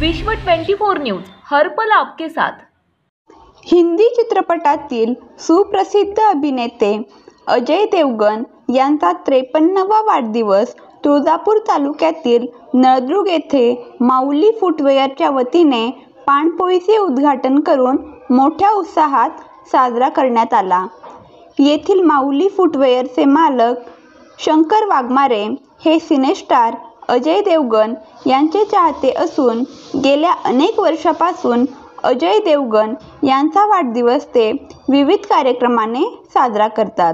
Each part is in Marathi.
विश्व 24 न्यूज हर पल आपके साथ। हिंदी चित्रपटातील सुप्रसिद्ध अभिनेते अजय देवगण यांचा 53वा वाढदिवस तुळजापूर तालुक्यातील नळदुर्ग येथे माऊली फुटवेअरच्या वतीने पाणपोईचे उद्घाटन करून मोठ्या उत्साहात साजरा करण्यात आला। येथील माऊली फुटवेअरचे मालक शंकर वाघमारे हे सिनेस्टार अजय देवगण यांचे चाहते असून गेल्या अनेक वर्षापासून अजय देवगण यांचा वाढदिवस ते विविध कार्यक्रमाने साजरा करतात।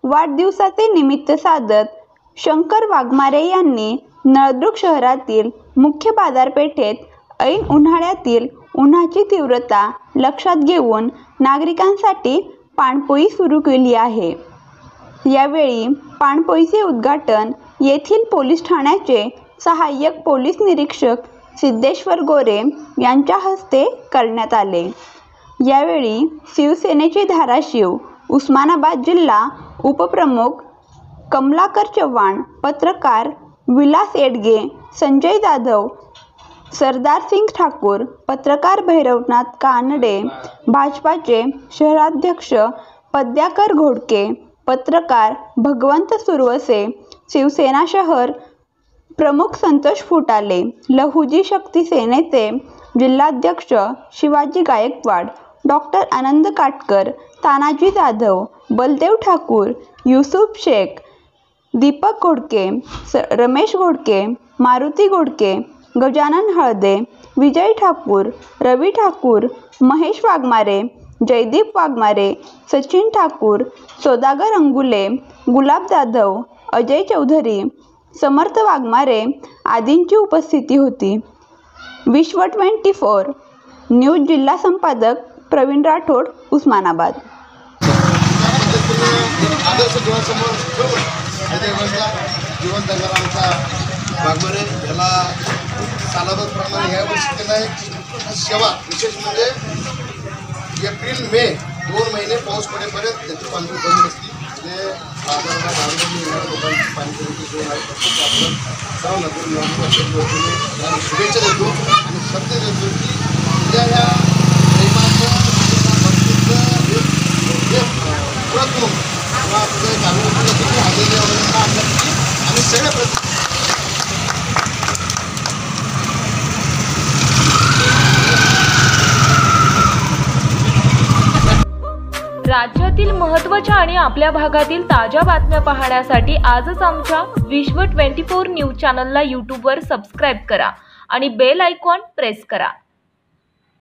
वाढदिवसाचे निमित्त साधत शंकर वाघमारे यांनी नळदुर्ग शहरातील मुख्य बाजारपेठेत ऐन उन्हाळ्यातील उन्हाची तीव्रता लक्षात घेऊन नागरिकांसाठी पाणपोई सुरू केली आहे। यावेळी पाणपोईचे उद्घाटन येथील पोलीस ठाण्याचे सहाय्यक पोलीस निरीक्षक सिद्धेश्वर गोरे यांच्या हस्ते करण्यात आले। यावेळी शिवसेनेचे धाराशिव उस्मानाबाद जिल्हा उपप्रमुख कमलाकर चव्हाण, पत्रकार विलास येडगे, संजय जाधव, सरदार सिंग ठाकूर, पत्रकार भैरवनाथ कानडे, भाजपाचे शहराध्यक्ष पद्माकर घोडके, पत्रकार भगवंत सुरवसे, शिवसेना शहर प्रमुख संतोष फुटाले, लहुजी शक्ती सेनेचे जिल्हाध्यक्ष शिवाजी गायकवाड, डॉक्टर आनंद काटकर, तानाजी जाधव, बलदेव ठाकूर, युसुफ शेख, दीपक घोडके, रमेश घोडके, मारुती घोडके, गजानन हळदे, विजय ठाकूर, रवी ठाकूर, महेश वाघमारे, जयदीप वाघमारे, सचिन ठाकूर, सौदागर अंगुले, गुलाब जाधव, अजय चौधरी, समर्थ वाघमारे आदींची उपस्थिती होती। विश्व 24 न्यूज जिल्हा संपादक प्रवीण राठोड, उस्मानाबाद। वाघमारे याला सालाबादप्रमाणे यावर्षी त्यांना सेवा विशेष म्हणजे एप्रिल मे 2 महिने पाऊस पडेपर्यंत त्याची पाणी बंद असते। म्हणजे बाजाराला लोकांची पाणी पुरवठी सोय आहे। आपण शुभेच्छा देतो आणि सत्य देतो की उद्या या प्रेमाचं पुरत म्हणून किंवा तुझ्या गावी हजेरी आम्ही सगळे राज्यातील महत्त्वाच्या आणि आपल्या भागातील ताज्या बातम्या पाहण्यासाठी आजच आमच्या विश्व 24 न्यूज चॅनलला यूट्यूबवर सबस्क्राईब करा आणि बेल आयकॉन प्रेस करा।